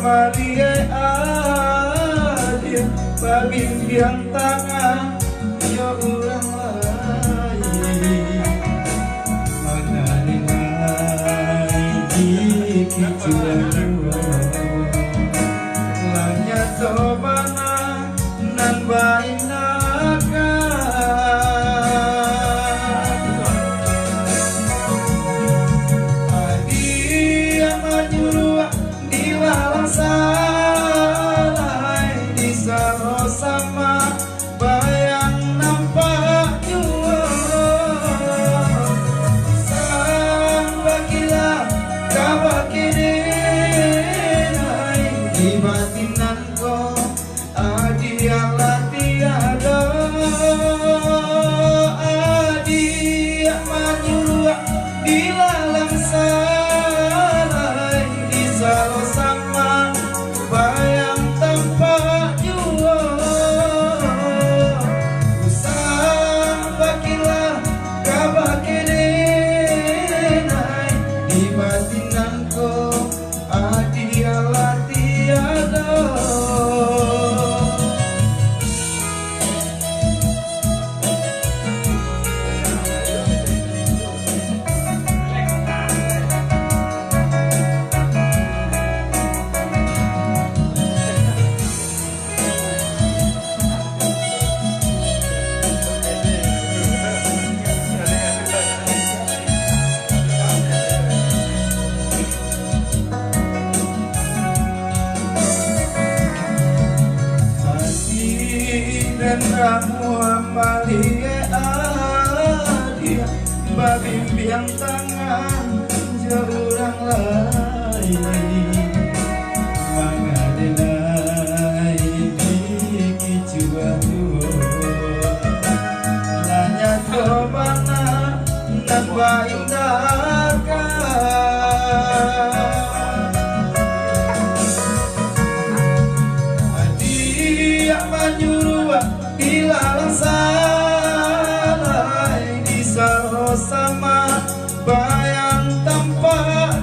Maria adia babimbiang tangan yo urang lain mengalingai kicuan lanya tobana nan bainaka adia manyurua dilalang salai disalo sama bayang nampak jua sang bakila kabakini di batinan ko adi Allah tiada adi manyurua dilalang salai disalo sama bayang tanpa jua usang bakila kabakini di batinan ko adi Allah tiada. Dan ramu amalia adia babimbiang tangan jurang lain mangadenai kicuan lanya tobana nan baindaka adia manyurua dilalang salai disalo sama bayang tanpa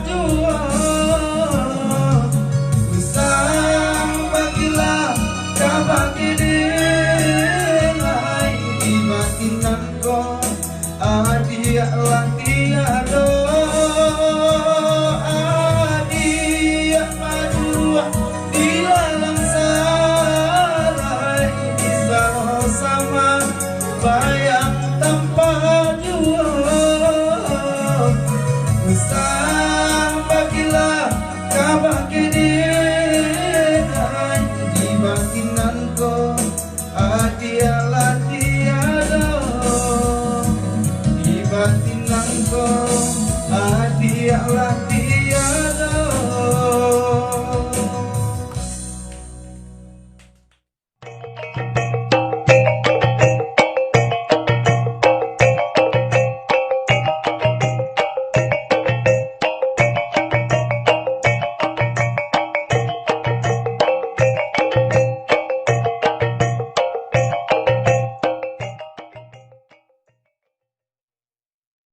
jua usang bagila kabakini di batinan ko adi Allah tiada adi manyurua dilalang salai disalo sama bayang tanpa jua usang bagila kabakini di batinan ko adi Allah tiada di batinan ko adi Allah tiada.